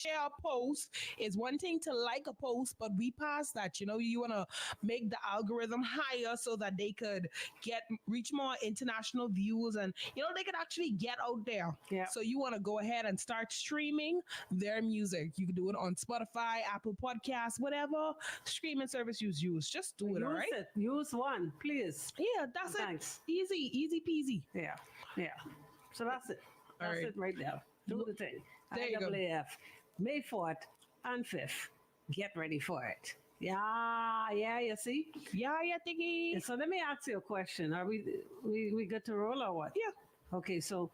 share a post. It's one thing to like a post, but we pass that. You want to make the algorithm higher so that they could reach more international views, and they could actually get out there. Yeah. So you want to go ahead and start streaming their music. You can do it on Spotify, Apple Podcasts, whatever streaming service you use. Just do it, all right? Use one, please. Yeah, that's Thanks. it. Easy peasy. Yeah. So that's it. That's it right there. Do the thing. There you go. IAAF, May 4th and 5th. Get ready for it. Yeah, you see? Yeah, thingy. So let me ask you a question. Are we good to roll or what? Yeah. Okay, so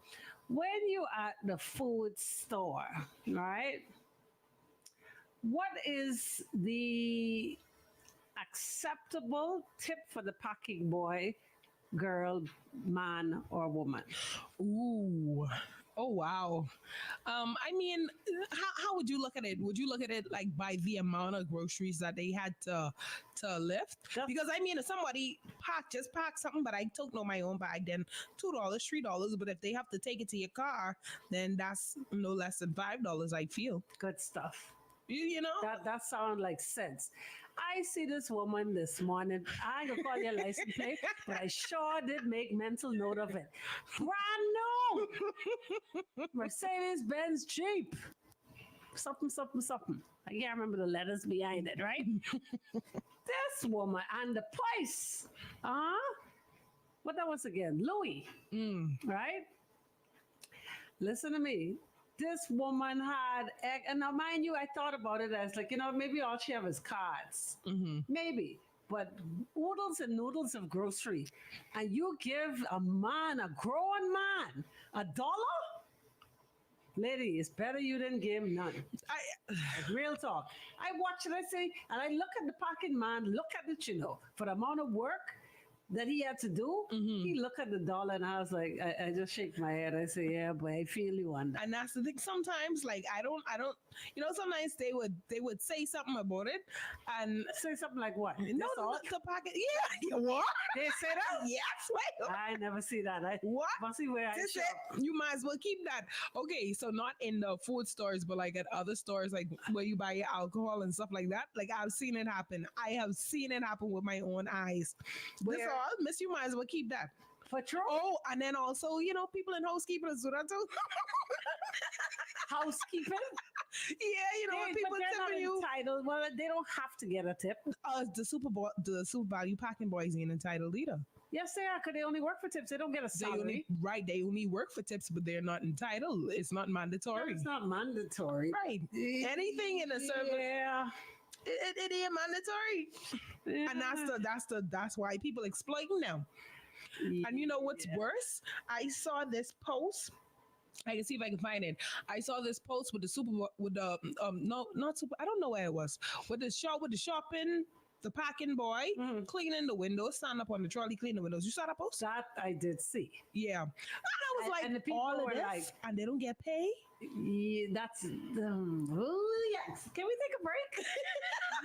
when you at the food store, right? What is the acceptable tip for the packing boy, girl, man, or woman? Ooh. Oh, wow. I mean, how would you look at it? Would you look at it like by the amount of groceries that they had to lift? Because I mean, if somebody just packed something, but I took my own bag, then $2, $3. But if they have to take it to your car, then that's no less than $5, I feel. Good stuff. You know? That sounds like sense. I see this woman this morning. I ain't gonna call your license plate, but I sure did make mental note of it. Brand new Mercedes-Benz Jeep. Something. I can't remember the letters behind it, right? This woman and the price. What that was again? Louis. Right? Listen to me. This woman had egg, and now mind you, I thought about it as like, maybe all she have is cards. Maybe. But oodles and noodles of grocery. And you give a grown man, $1? Lady, it's better you didn't give him none. Real talk. I watch it, I say, and I look at the packing man, look at it, for the amount of work that he had to do. He looked at the dollar, and I was like, I just shake my head. I say, yeah, but I feel you on that. And that's the thing. Sometimes, like, I don't. Sometimes they would say something about it, and say something like what? No, the pocket. Yeah, what? They say that? Yes, wait. I never see that. What? Must see where I shop. You might as well keep that. Okay, so not in the food stores, but like at other stores, like where you buy your alcohol and stuff like that. Like I've seen it happen. I have seen it happen with my own eyes. Miss, you might as well keep that. For true. Oh, and then also, people in housekeeping do that too. Housekeeping? Yeah, people tipping you. Entitled. Well, they don't have to get a tip. The super value packing boys ain't entitled either. Yes, they are, because they only work for tips. They don't get a salary. They only work for tips, but they're not entitled. It's not mandatory. No, it's not mandatory. Right. Anything in a service. Yeah. It ain't mandatory. Yeah. And that's why people exploiting now. Yeah. And you know what's worse? I saw this post. I can see if I can find it. I saw this post with I don't know where it was. With the shopping, the packing boy cleaning the windows, stand up on the trolley, clean the windows. You saw that post? That I did see. Yeah. And I was and the people all of were this, like, and they don't get paid? Yeah, that's yes. Can we take a break?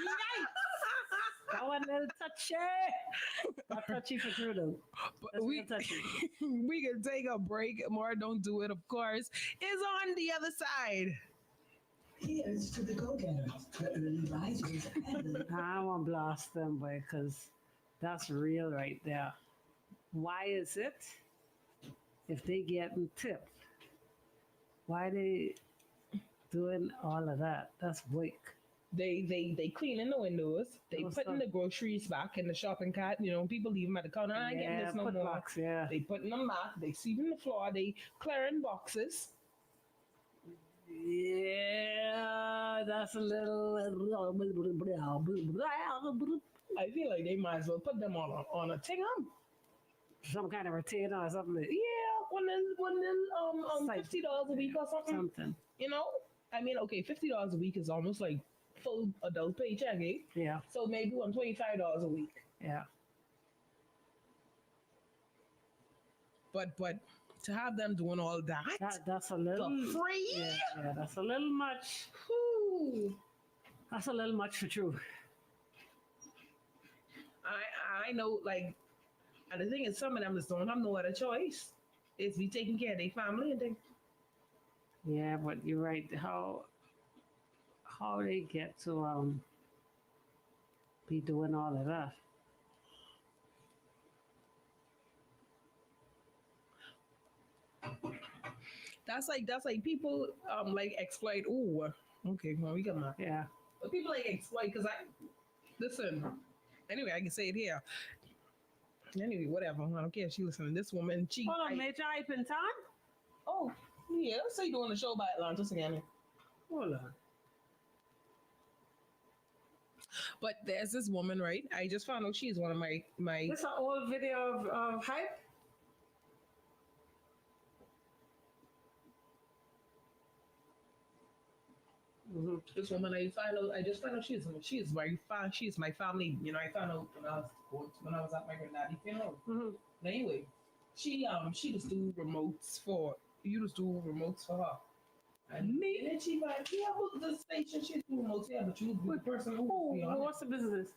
Yikes. That one little touchy. Not touchy for true though. We can take a break. More Don't Do It, of course, is on the other side. Here's to the go-getters, the early risers, and the... I won't blast them, boy, because that's real right there. Why is it if they getting tipped? Why they doing all of that? That's weak. They cleaning the windows. They putting the groceries back in the shopping cart. People leave them at the counter. I ain't getting this no more. Box, yeah. They putting them back. They sweeping the floor. They clearing boxes. Yeah, that's a little. I feel like they might as well put them on a thing some kind of retainer or something. Yeah, one $50 a week or something. I mean, okay, $50 a week is almost like full adult paycheck, eh? Yeah. So maybe $25 a week. Yeah. But to have them doing all that's a little for free. Yeah, that's a little much. Whew. That's a little much for true. I know, like, and the thing is, some of them just don't have no other choice. It's be taking care of their family and things. Yeah, but you're right. How how they get to be doing all of that. That's like people like exploit. Ooh, okay, well we got my Yeah. but people like exploit because I listen. Anyway, I can say it here. Anyway, whatever. I don't care. She listening. This woman, she. Hold on, Major Hype in time? Oh, yeah. Let's say doing a show by Atlanta again. Hold on. But there's this woman, right? I just found out she's one of my. This is an old video of Hype? Mm-hmm. This woman, I just found out she's very fast. She's my family. You know, I found out when I was at my granddaddy funeral. Mm-hmm. Anyway, she just do remotes for you. Just do remotes for her. And me and she like, yeah, who's the station? She's do remotes, yeah, but you the person who. What's the business?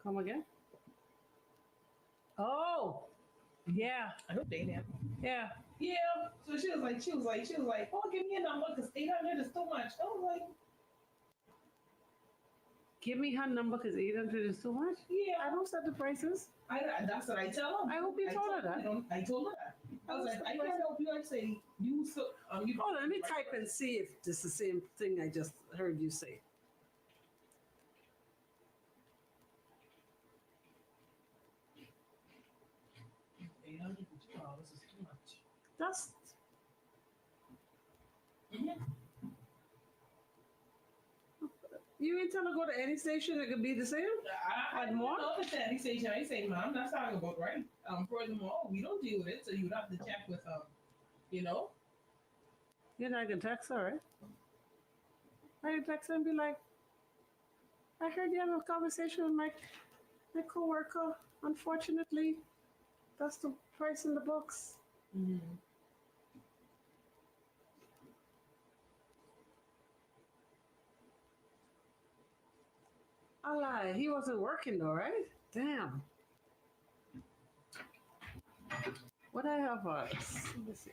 Come again? Oh, yeah, I hope they have. yeah. Yeah. So she was like, oh, give me a number because 800 is too much. I was like, Give me her number because 800 is too much. yeah. I don't set the prices. That's what I tell her. I hope you told her that. I told her that. I was like, I can't help you. I say, you so. You Hold on, let me type and see if this is the same thing I just heard you say. $800 is too much. That's you ain't tell her go to any station, it could be the same. I And more? know if it's any station. I say, Mom, that's talking about right. Furthermore, we don't deal with it, so you'd have to check with you know. You know, I can text her, right? I can text her and be like, I heard you have a conversation with my coworker. Unfortunately, that's the price in the books. Mm-hmm. I lied. He wasn't working though, right? Damn. What I have let me see.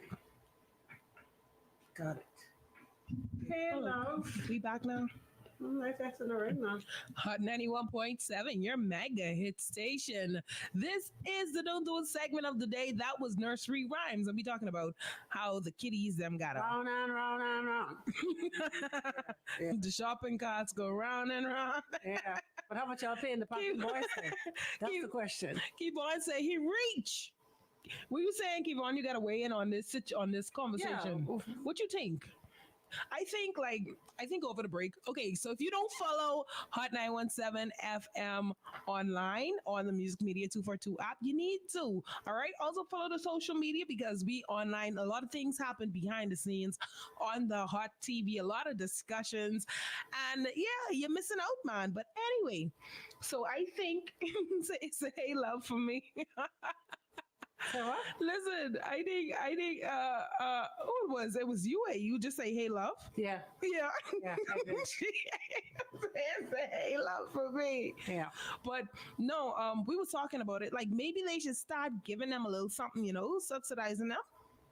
Got it. Hey, love. We back now. I'm right texting her right now. Hot 91.7, your mega hit station. This is the Don't Do It segment of the day. That was Nursery Rhymes. And we talking about how the kitties them got up. Round and round and round. Yeah. The shopping carts go round and round. Yeah. But how much y'all paying the pocket boys for? That's the question. Kevon said he reach. What you saying, Kevon? You got to weigh in on this conversation. Yeah. What you think? I think over the break. Okay, so if you don't follow Hot 917 FM online on the Music Media 242 app, you need to. All right. Also follow the social media because we online. A lot of things happen behind the scenes on the Hot TV. A lot of discussions, and yeah, you're missing out, man. But anyway, so I think say hey love for me. So what? Listen, I think it was you. You just say hey love. Yeah. Yeah. Yeah. I did. Say hey love for me. Yeah. But no, we were talking about it. Like maybe they should start giving them a little something, subsidizing them.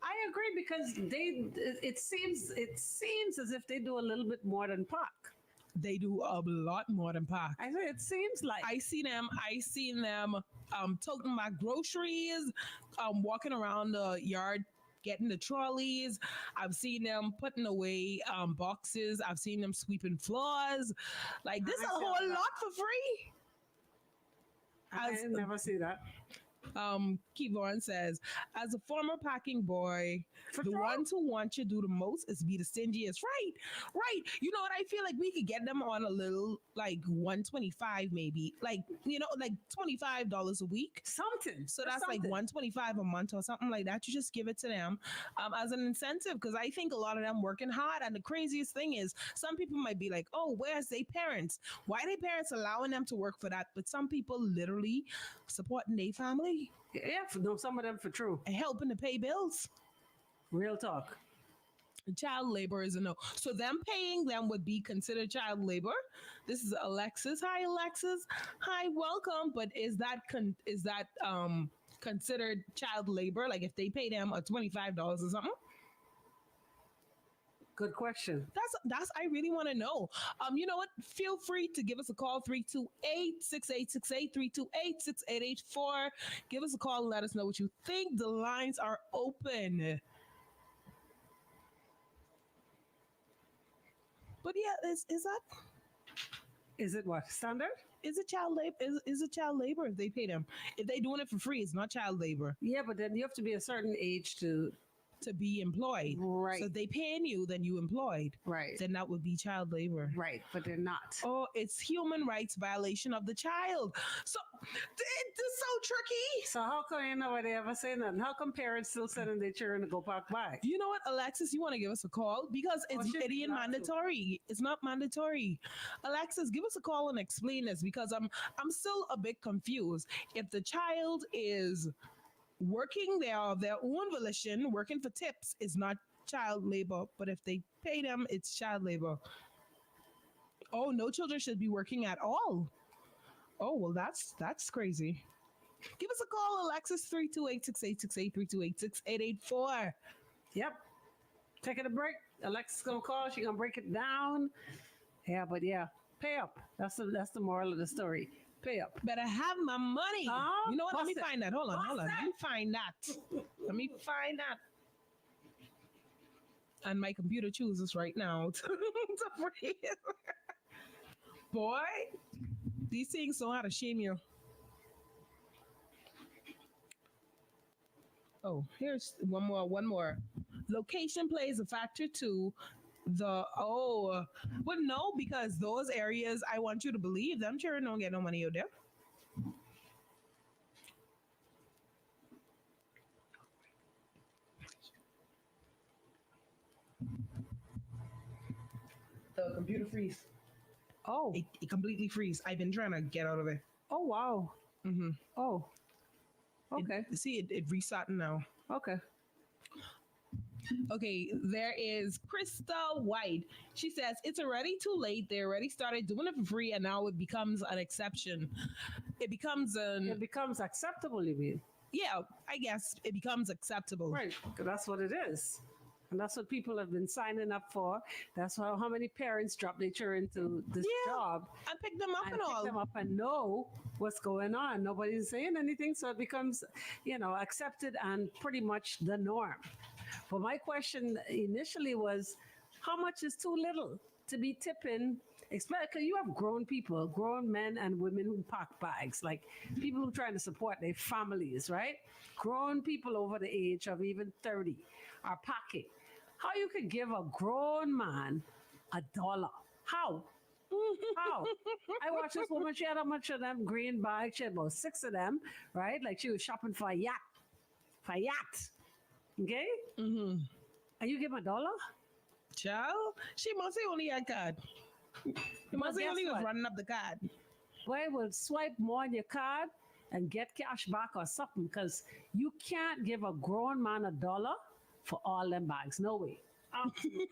I agree because it seems as if they do a little bit more than Pac. They do a lot more than Pac. I say it seems like I seen them toting my groceries, walking around the yard getting the trolleys. I've seen them putting away boxes. I've seen them sweeping floors. Like this a whole lot for free. I never see that. Kevon says, as a former packing boy, the ones who want you to do the most is be the stingiest. Right. You know what? I feel like we could get them on a little, like 125 maybe, like $25 a week. Something. So that's like 125 a month or something like that. You just give it to them as an incentive because I think a lot of them working hard. And the craziest thing is some people might be like, oh, where's their parents? Why are their parents allowing them to work for that? But some people literally supporting their family. Yeah, some of them for true. And helping to pay bills. Real talk. Child labor is a no. So them paying them would be considered child labor. This is Alexis. Hi, Alexis. Hi, welcome. But is that considered child labor? Like if they pay them $25 or something? Good question. That's I really want to know. You know what? Feel free to give us a call 328-6868, 328-6884. Give us a call and let us know what you think. The lines are open. But yeah, is that Is it what? Standard? is it child labor? Is it child labor if they pay them? If they doing it for free, it's not child labor Yeah, but then you have to be a certain age to. to be employed. Right. So if they paying you, then you employed. Right. Then that would be child labor. Right, but they're not. Oh, it's human rights violation of the child. So it's so tricky. So how come you nobody ever say nothing? How come parents still sending their children to go park by? You know what, Alexis? You want to give us a call because it ain't mandatory. It's not mandatory. Alexis, give us a call and explain this because I'm still a bit confused. If the child is working there of their own volition, working for tips is not child labor, but if they pay them, it's child labor. Oh, no children should be working at all. Oh, well, that's crazy. Give us a call, Alexis, 328-6868, 328-6884. Yep. Taking a break. Alexa's gonna call. She gonna break it down. Yeah, but yeah, pay up. That's the moral of the story. Pay up. Better have my money. You know what? Let me bust it. find that. Hold on. Bust Let me find that. Let me find that. And my computer chooses right now to freeze. Boy, these things know how to shame you. Oh, here's one more. One more. Location plays a factor too. Well, no, because those areas, I want you to believe them. Sure, don't get no money out there. The computer freeze. Oh. It completely freeze. I've been trying to get out of it. Oh wow. Mm-hmm. Oh. Okay. It restarting now. Okay. Okay, there is Krista White. She says it's already too late. They already started doing it for free, and now it becomes an exception. It becomes It becomes acceptable, you mean? Yeah, I guess it becomes acceptable. Right. 'Cause that's what it is. And that's what people have been signing up for. That's how many parents drop their children into this job and pick them up and pick all. them up and know what's going on. Nobody's saying anything, so it becomes, accepted and pretty much the norm. But my question initially was, how much is too little to be tipping? Especially because you have grown people, grown men and women who pack bags, like people who are trying to support their families, right? Grown people over the age of even 30 are packing. How you could give a grown man $1? How? How? I watched this woman, she had a bunch of them green bags, she had about 6 of them, right? Like she was shopping for a yacht. Okay? Mm-hmm. And you give him $1? Child, she must say only a card. You must say guess only was what? running up the card. Boy, will swipe more on your card and get cash back or something, because you can't give a grown man $1 for all them bags. No way. Absolutely.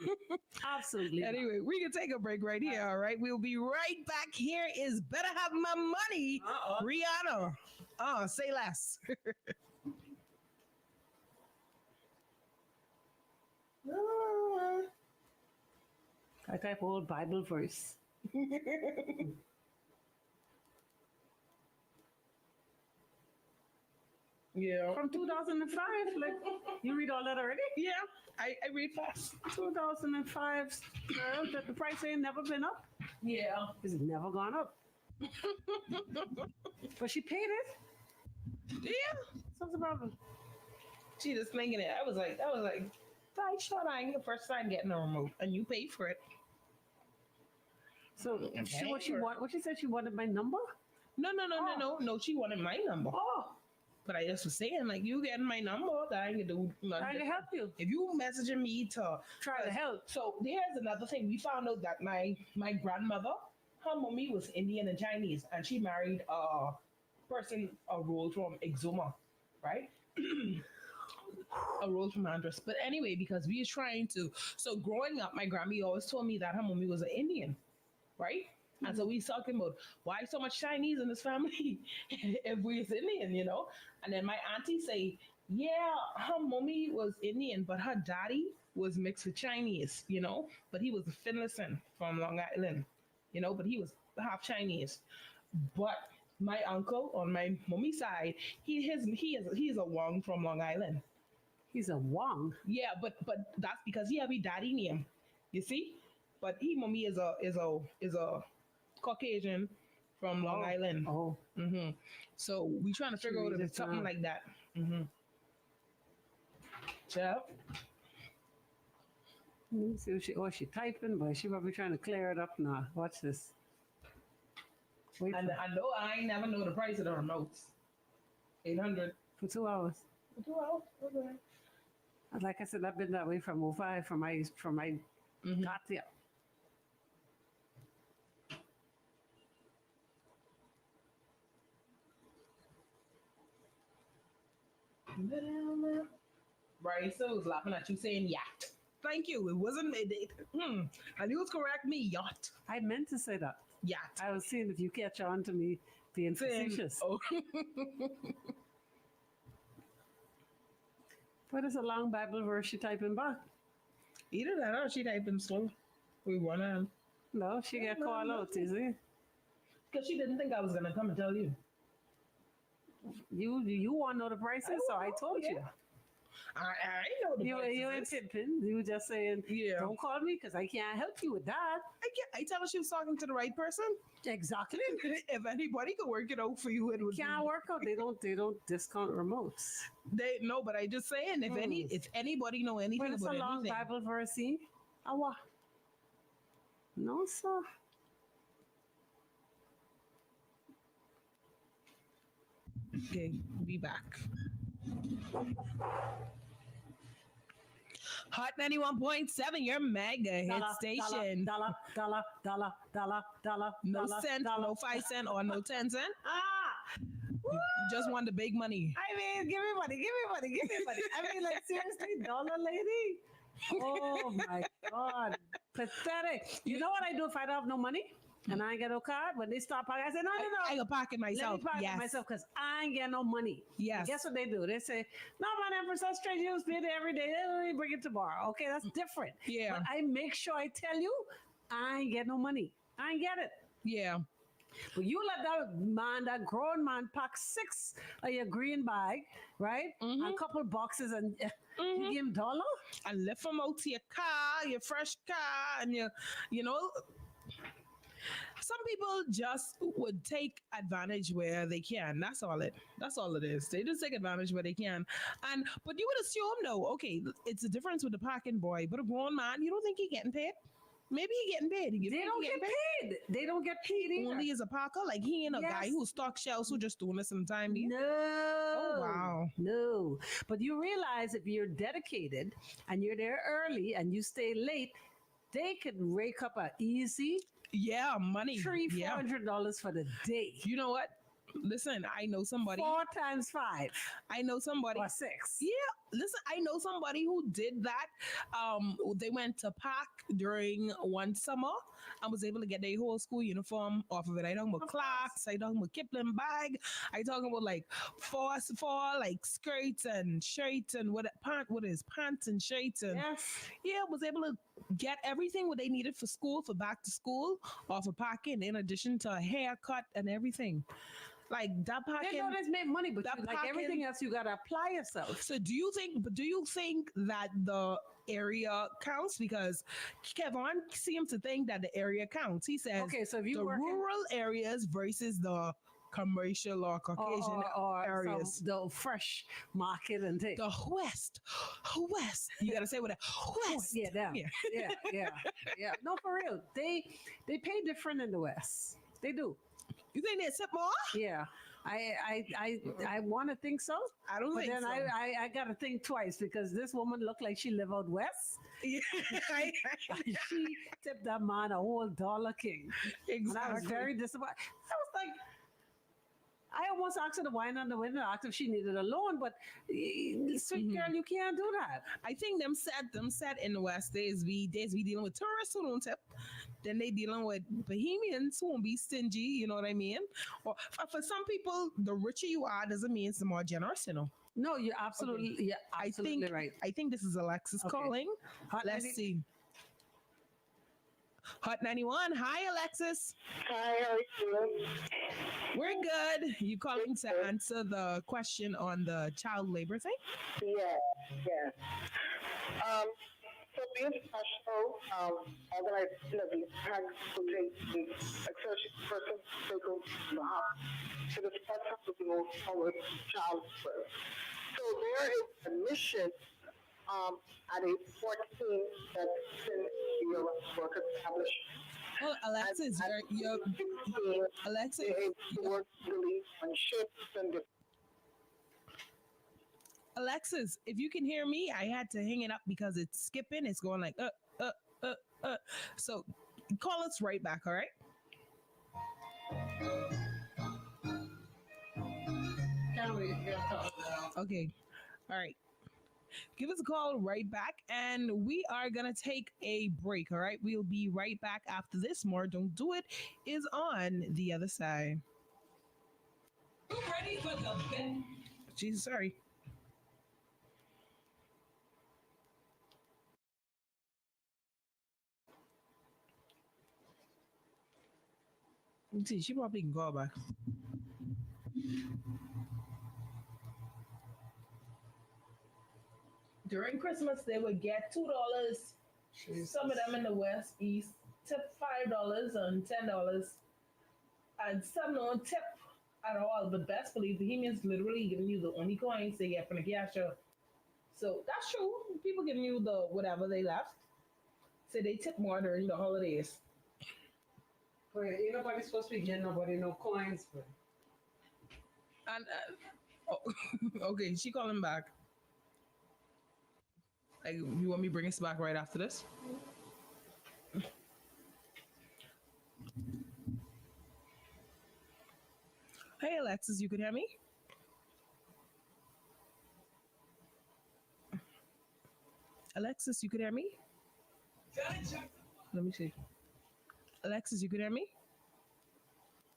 Absolutely. Anyway, we can take a break right here. All right. We'll be right back. Here is Better Have My Money. Rihanna. Say less. I type old Bible verse. Yeah. From 2005. Like, you read all that already? Yeah. I read fast. 2005. Girl, the price ain't never been up. Yeah. It's never gone up. But she paid it. Yeah. So what's the problem? She just thinking it. I was like, I shot I ain't the first time getting a remote, and you paid for it. So what she said she wanted my number? No. She wanted my number. Oh. But I just was saying, like, you getting my number, that I can do nothing. Trying to help you. If you messaging me to Try to help. So here's another thing. We found out that my grandmother, her mommy was Indian and Chinese, and she married a person, a role from Exuma, right? A role from Andres. But anyway, because we was trying to, so growing up, my Grammy always told me that her mommy was an Indian, right? And so we talking about why so much Chinese in this family if we is Indian, you know? And then my auntie say, yeah, her mommy was Indian, but her daddy was mixed with Chinese, but he was a Finlayson from Long Island, but he was half Chinese. But my uncle on my mommy side, he's a Wong from Long Island. He's a Wong. Yeah, but that's because he have a daddy name, you see. But he mommy is a Caucasian from Long Island. Oh, Hmm. So we trying to figure out if it's something like that. Hmm. Yeah. let me see what she typing, but she probably trying to clear it up now. Watch this. Wait And I know I ain't never know the price of the remotes. 800 for 2 hours. for 2 hours. Okay. Like I said, I've been that way from '05 from my Mhm. got there. Brysa was laughing at you saying yacht. Thank you. It wasn't and you was correct me yacht. I meant to say that. Yacht. I was seeing if you catch on to me being Saying, facetious. oh. But it's a long Bible verse she typing back. Either that or she typing slow. We one hand. No, she got called out, you see. Because she didn't think I was gonna come and tell you. You want to know the prices, so I told you. I know the You ain't prices. pimping. You were just saying, Yeah. don't call me because I can't help you with that. I tell her she was talking to the right person. Exactly. If anybody could work it out for you, it would Can't work out. They don't discount remotes. They no, but I just saying if anybody know anything But it's a about long anything, Bible verse. See? Awa. No, sir. okay, be back. Hot 91.7, your mega hit station. Dollar. No cent, no 5 cent, or no 10 cent. Ah! You just want the big money. I mean, give me money. I mean, like, seriously, dollar lady? Oh, my God. Pathetic. You know what I do if I don't have no money? And I ain't get no card? When they stop parking, I say, no. I can pocket Let myself. me park Yes. it myself because I ain't get no money. Yes. And guess what they do? They say, no, man, Empress, that's straight. You pay it every day. Let me bring it tomorrow. Okay, that's different. Yeah. But I make sure I tell you, I ain't get no money. I ain't get it. Yeah. But you let that grown man, pack 6 of your green bag, right? Mhm. And a couple boxes, and you give him $1? And lift them out to your car, your fresh car, and you know, some people just would take advantage where they can. That's all it is. They just take advantage where they can. But you would assume though, okay, it's a difference with the parking boy, but a grown man, you don't think he getting paid? Maybe he getting paid. You They think don't he get getting paid. They don't get paid either. Only as a parker, like he ain't a guy Yes. who stock shelves who just doing this sometime. No. Oh, wow. No. But you realize if you're dedicated and you're there early and you stay late, they could rake up a easy Yeah, money. $300-$400 for the day. You know what? Listen, I know somebody. 4 times 5 I know somebody. or 6. Yeah, listen, I know somebody who did that. They went to park during one summer and was able to get their whole school uniform off of it. I talking about Clarks, I talking about Kipling bag, I talking about like four like skirts and shirts and pants and shirts and Yes. yeah, was able to get everything what they needed for school, for back to school, off of parking, in addition to a haircut and everything. Like that They parking. don't just make money, but that like parking- everything else, you gotta apply yourself. So do you think that the area counts? Because Kevin seems to think that the area counts. He says Okay, so if you the work rural areas versus the commercial or Caucasian or areas. the fresh market and things. The West. You gotta say what West. Yeah, them. Yeah. Yeah. No, for real. They pay different in the West. They do. You think they sip more? Yeah. I want to think so. I don't But think then so. I got to think twice because this woman looked like she live out west. Yeah. She tipped that man a whole $1 king. And I was Exactly. very disappointed. I was like, I almost asked her to wind on the window, asked if she needed a loan, but sweet girl, you can't do that. I think them set in the West days we dealing with tourists who don't tip. Then they dealing with Bohemians who won't be stingy, you know what I mean? Or for some people, the richer you are doesn't mean it's the more generous, you know. No, you're I absolutely think right. I think this is Alexis Okay. calling. Hot Let's 90 see. Hot 91. Hi, Alexis. Hi, how are you? We're good. You calling to answer the question on the child labor thing? Yeah, yeah. So being professional, organization of these tax will take the exertion person to go to the house to discuss how to move forward child birth. So there is a mission at a 14 that's in the work established. Oh, Alexis, you're 16, Alexis. they're able to work really on shifts and Alexis, if you can hear me, I had to hang it up because it's skipping. It's going like uh uh uh. So call us right back, all right? Okay. All right. Give us a call right back and we are going to take a break, all right? We'll be right back after this. More Don't Do It is on the other side. Ready for the bet? Jesus, sorry. Let's see, she probably can call back. During Christmas, they would get $2. Some of them in the West, East, tip $5 and $10, and some don't tip at all. But best believe he means literally giving you the only coins they get from the cashier. So that's true. People giving you the whatever they left. So they tip more during the holidays. But ain't nobody supposed to be getting nobody no coins. But And okay, she calling back. Like, you want me to bring us back right after this? Hey, Alexis, you can hear me? Alexis, you can hear me? Let me see. Alexis, you can hear me?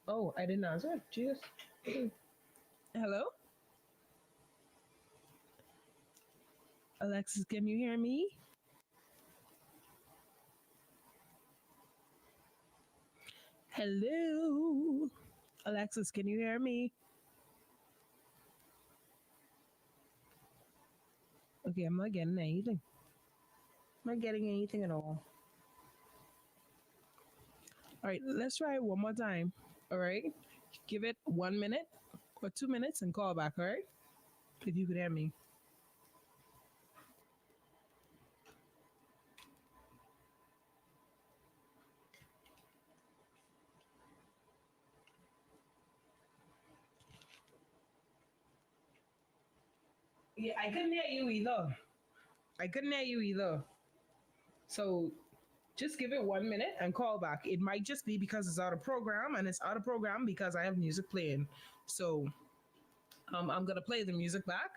Oh, I didn't answer. Jesus. Hello? Alexis, can you hear me? Hello? Alexis, can you hear me? Okay, I'm not getting anything. I'm not getting anything at all. All right, let's try it one more time. All right? Give it 1 minute or 2 minutes and call back, all right? If you could hear me. Yeah, I couldn't hear you either. I couldn't hear you either. So just give it 1 minute and call back. It might just be because it's out of program, and it's out of program because I have music playing. So I'm gonna play the music back.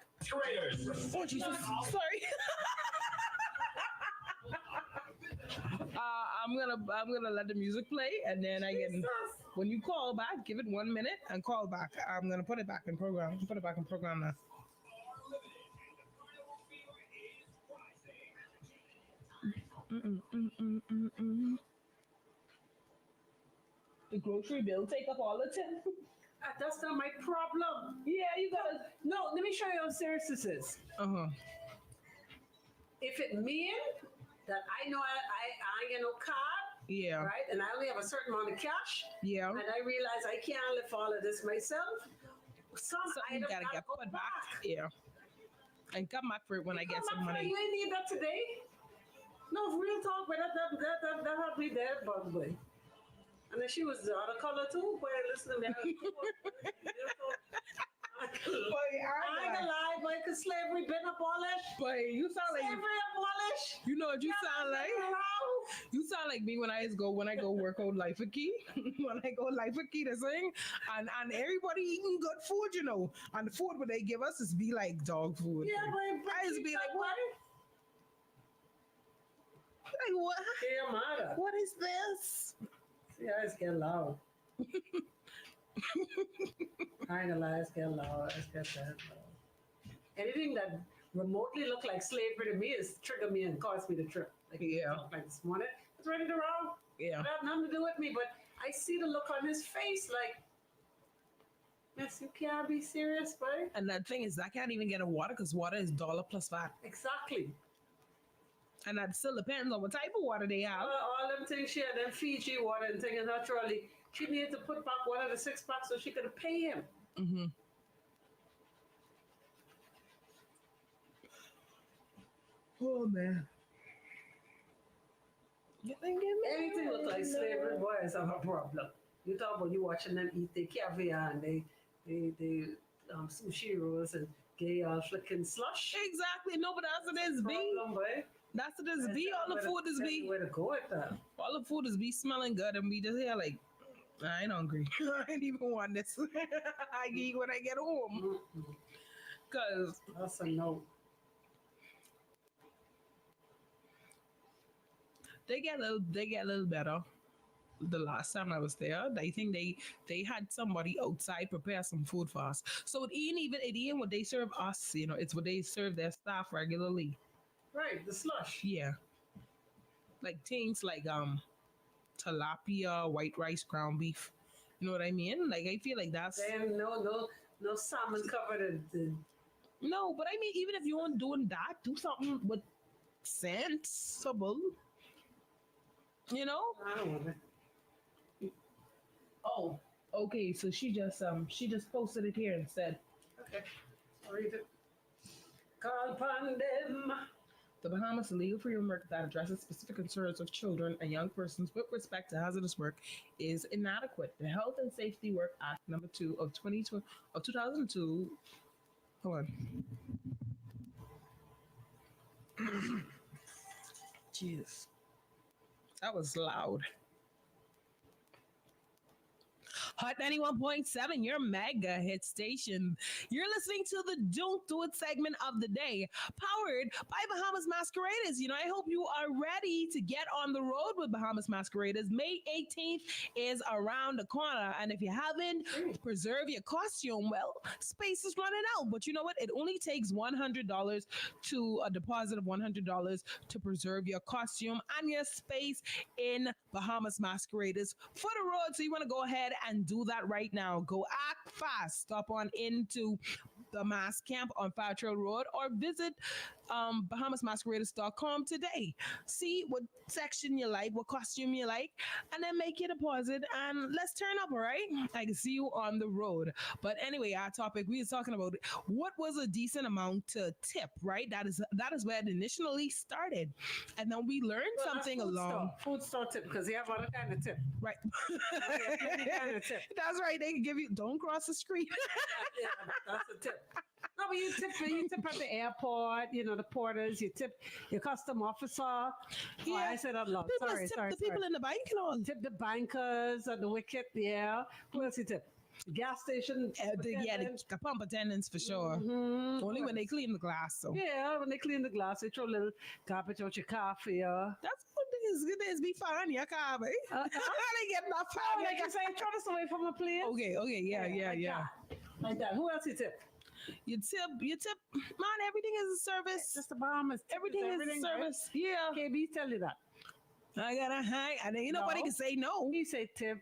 Oh Jesus! Sorry. I'm gonna let the music play, and then I can. When you call back, give it 1 minute and call back. I'm gonna put it back in program. Put it back in program now. Mm-mm. The grocery bill take up all the time. that's not my problem. Yeah, you gotta. No, let me show you how serious this is. Uh-huh. If it mean that I know I get no card, Yeah. right, and I only have a certain amount of cash, Yeah. and I realize I can't lift all of this myself, Something items gotta get go put back. Yeah. And come back for it when I get some money. You ain't need that today. No, real talk, but that had me dead, bug boy. And then she was the other color too. Boy, listen to me. I ain't gonna lie, boy, cause slavery been abolished. But you sound like Slavery abolished. you know what you sound like? Around. You sound like me when I go work out Life a Key. When I go Life a Key to sing, and everybody eating good food, you know. And the food what they give us is be like dog food. Yeah, but I just be like, what? Like what? Yeah, matter. What is this? See, I just get loud. I ain't gonna lie, it's get loud. It's get that loud. anything that remotely look like slavery to me is trigger me and cause me to trip. Like, Yeah. like this morning, it's ready to roll. Yeah. It had nothing to do with me, but I see the look on his face like, yes, you can't be serious, boy. And that thing is, I can't even get a water because water is dollar plus VAT. Exactly. And that still depends on what type of water they have. All them things she had, them Fiji water and things, and naturally, she needed to put back one of the 6 packs so she could pay him. Mm-hmm. Oh, man. Anything look like slavery, boys have a problem. You talk about you watching them eat their caviar and they sushi rolls and gay flicking slush. Exactly. No, but that's what it is, B. Problem, boy. That's what it is, B. All the food is B. Where to go with that? All the food is be smelling good, and we just here like, I ain't hungry. I ain't even want this. I eat when I get home. Cause That's a no. they get a little better. The last time I was there, I think they had somebody outside prepare some food for us. So it ain't what they serve us. You know, it's what they serve their staff regularly. Right, the slush. Yeah, like things like tilapia, white rice, ground beef. You know what I mean? Like I feel like that's Then no salmon covered in no, but I mean even if you aren't doing that, do something with sensible. You know? I don't want it. Oh, okay. So she just posted it here and said Okay, I'll read it. Call upon them. the Bahamas legal framework that addresses specific concerns of children and young persons with respect to hazardous work is inadequate. The Health and Safety Work Act number 2 of 2002. Hold on. Jeez. That was loud. Hot 91.7, your mega hit station. You're listening to the Don't Do It segment of the day, powered by Bahamas Masqueraders. You know, I hope you are ready to get on the road with Bahamas Masqueraders. May 18th is around the corner. And if you haven't preserved your costume, well, space is running out. But you know what? It only takes $100 to a deposit of $100 to preserve your costume and your space in Bahamas Masqueraders for the road. So you want to go ahead and do that right now. Go act fast. Stop on into the Mass Camp on Fire Trail Road or visit BahamasMasqueraders.com today. See what section you like, what costume you like, and then make your deposit and let's turn up, all right? I can see you on the road. But anyway, our topic, we were talking about what was a decent amount to tip, right? That is where it initially started. And then we learned something along. Food store tip, because they have other kind of tip. Right. Kind of tip. That's right. They can give you, don't cross the street. Yeah, that's a tip. No, but you tip at the airport, you know, the porters, you tip your custom officer. Yeah. Oh, I said that loud. Sorry. The people in the bank and all. Tip the bankers at the wicket, yeah. Who else you tip? Gas station. The pump attendants for sure. Mm-hmm. Only when they clean the glass. So Yeah, when they clean the glass, they throw a little garbage out your car for you. that's what it is. Be fine, yeah, Kabe. They get enough Oh, fun. like I say, throw this away from a place. Okay, yeah. Like that. Who else you tip? You tip, man. Everything is a service. Just the Bahamas. Everything is a service. Yeah. Right? KB tell you that. I gotta hang, and ain't nobody No. can say no. He say tip.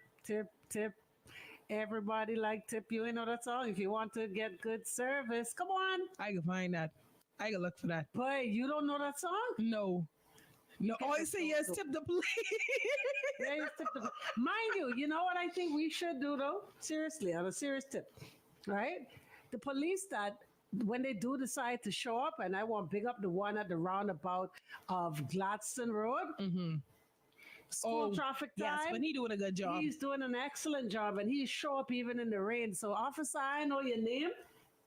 Everybody like tip. You know that song. If you want to get good service, come on. I can find that. I can look for that. Boy, you don't know that song? No. All I say is go. tip the police. Yeah, you tip the. Mind you know what I think we should do though? Seriously, on a serious tip, right? The police that when they do decide to show up, and I want to big up the one at the roundabout of Gladstone Road. Mm-hmm. School traffic time. Yes, but he doing a good job. He's doing an excellent job, and he show up even in the rain. So, officer, I know your name,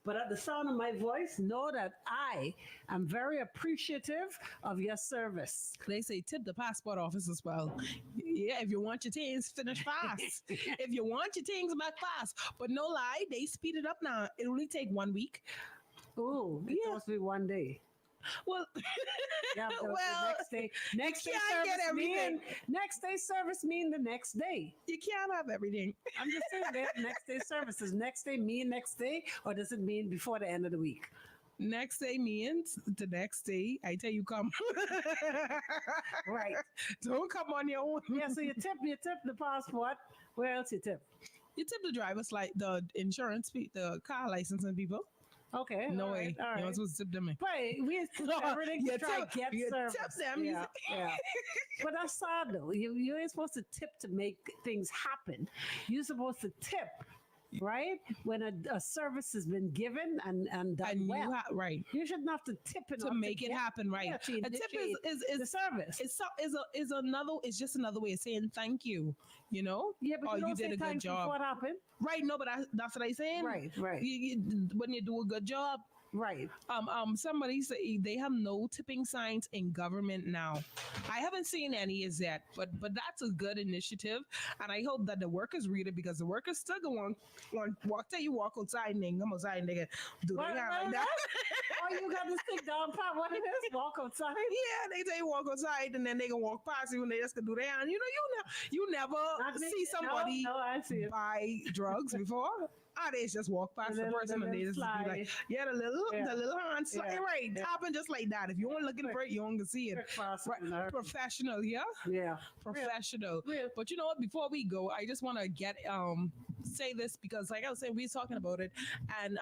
but at the sound of my voice, know that I am very appreciative of your service. They say tip the passport office as well. Yeah, if you want your things finished fast. If you want your things back fast. But no lie, they speed it up now. It only take 1 week. Ooh, it's supposed to be 1 day. Well, Yeah, well, next day can't get service everything. mean next day service mean the next day. you can't have everything. I'm just saying that next day services. Next day mean next day, or does it mean before the end of the week? Next day means the next day. I tell you, come. Right. Don't come on your own. Yeah, so you tip the passport. Where else you tip? You tip the driver's like the insurance, the car licensing people. Okay. No all way. right, all You're right. not supposed to tip them. But we used to do everything You to try tip- to get you service. tip them, you Yeah, yeah. But that's sad though. You ain't supposed to tip to make things happen. You're supposed to tip, right? When a service has been given and done And well. you right You shouldn't have to tip in to order make it get- happen, right? Yeah, to A tip initiate is the service. is another. It's just another way of saying thank you. You know? Yeah, but or you don't you did say a good thanks for job. what happened. Right? No, but that's what I'm saying. Right, right. When you do a good job, Right. somebody say they have no tipping signs in government now. I haven't seen any as yet, but that's a good initiative, and I hope that the workers read it because the workers still go on walk till you walk outside and they come outside and they can do What, their hand what like is that. Oh, you got to stick down pat. What it is? Walk outside. Yeah, they tell you walk outside and then they can walk past you and they just can do their hand. You know, you never Not me. see somebody No, I see it. buy drugs before. They just walk past the person and they just be like, yeah, the little hand slide. Yeah, Right, yeah. happen just like that. If you weren't looking for it, you won't see it. Quick, fast, Right. and hard. Professional, yeah? Yeah. Professional. Real. But you know what? Before we go, I just want to say this because, like I was saying, we was talking about it, and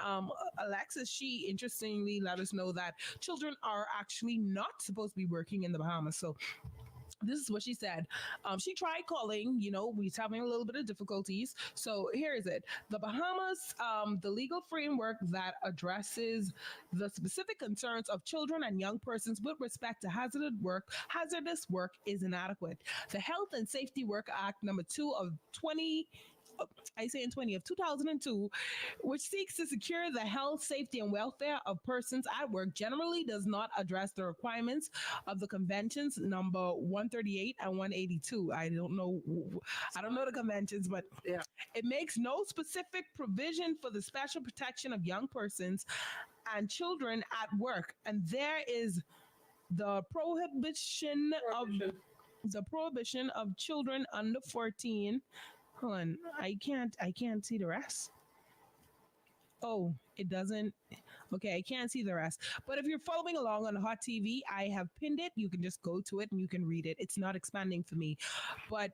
Alexis, she interestingly let us know that children are actually not supposed to be working in the Bahamas. So this is what she said. She tried calling, we was having a little bit of difficulties. So here is it. The Bahamas, the legal framework that addresses the specific concerns of children and young persons with respect to hazardous work is inadequate. The Health and Safety Work Act number 2 of 2002, which seeks to secure the health, safety, and welfare of persons at work, generally does not address the requirements of the conventions number 138 and 182. I don't know the conventions, but Yeah. it makes no specific provision for the special protection of young persons and children at work. And there is the prohibition of children under 14. Hold on, I can't see the rest. Oh, it doesn't. Okay, I can't see the rest. But if you're following along on Hot TV, I have pinned it. You can just go to it and you can read it. It's not expanding for me. But,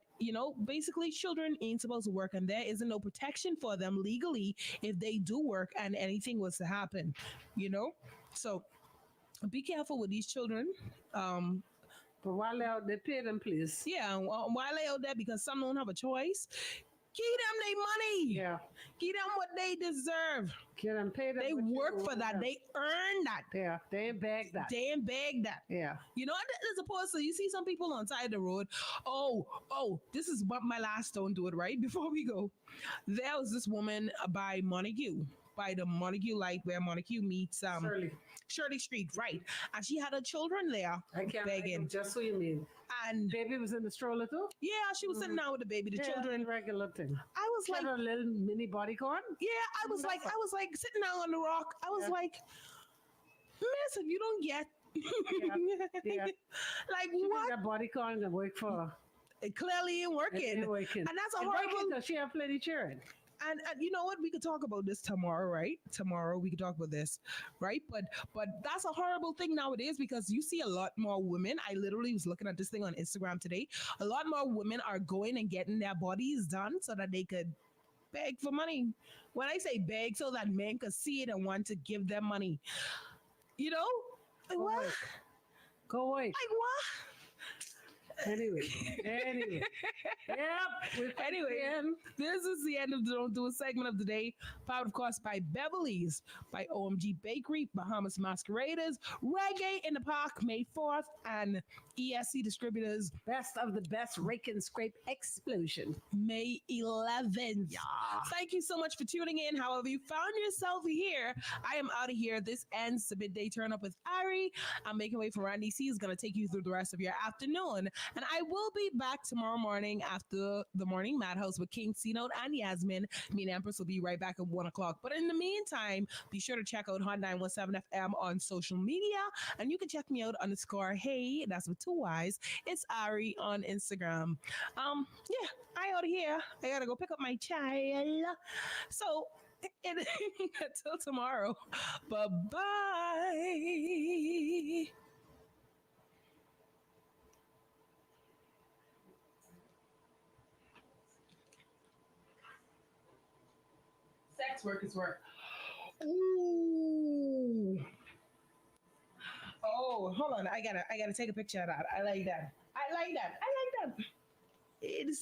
basically, children ain't supposed to work, and there isn't no protection for them legally if they do work and anything was to happen, So be careful with these children. But while they're out, they pay them, please. Yeah, while they out there, because some don't have a choice, give them their money. Yeah. Give them what they deserve. Get them paid. They work for that. They earn that. Yeah. They ain't beg that. They ain't beg that. Yeah. As opposed to, you see some people on side of the road. Oh, this is what my last don't do it right before we go. There was this woman by Montague. By the Montague, like where Montague meets Shirley Street, right? And she had her children there I can't begging. just what you mean. And Baby was in the stroller too? yeah, she was sitting down with the baby, the children. Regular thing. I was She like, had a little mini bodycorn. yeah, I was like sitting down on the rock. I was like, miss, if you don't get Yeah. like She what? That bodycorn that work for her. It clearly ain't working. It ain't working. And that's a It horrible. working 'cause she have plenty children. And you know what? We could talk about this tomorrow, right? Tomorrow we could talk about this, right? But that's a horrible thing nowadays because you see a lot more women. I literally was looking at this thing on Instagram today. A lot more women are going and getting their bodies done so that they could beg for money. When I say beg, so that men could see it and want to give them money. Like Go what? away. Go away. Like what? Anyway. Yep. Anyway, this is the end of the Don't Do It segment of the day. Powered, of course, by Beverly's, by OMG Bakery, Bahamas Masqueraders, Reggae in the Park, May 4th, and ESC Distributors, Best of the best rake and scrape explosion. May 11th. Thank you so much for tuning in. However you found yourself here, I am out of here. This ends the midday turn up with Ari. I'm making way for Randy C. Is going to take you through the rest of your afternoon. And I will be back tomorrow morning after the morning Madhouse with King C-Note and Yasmin. Me and Empress will be right back at 1 o'clock. But in the meantime, be sure to check out Hot 917 FM on social media. And you can check me out _hey, that's with 2 Y's. It's Ari on Instagram. Yeah, I out of here. I gotta go pick up my child. So Until tomorrow. Bye bye. Sex work is work. Ooh. Oh, hold on. I gotta take a picture of that. I like that. I like that. I like that. It's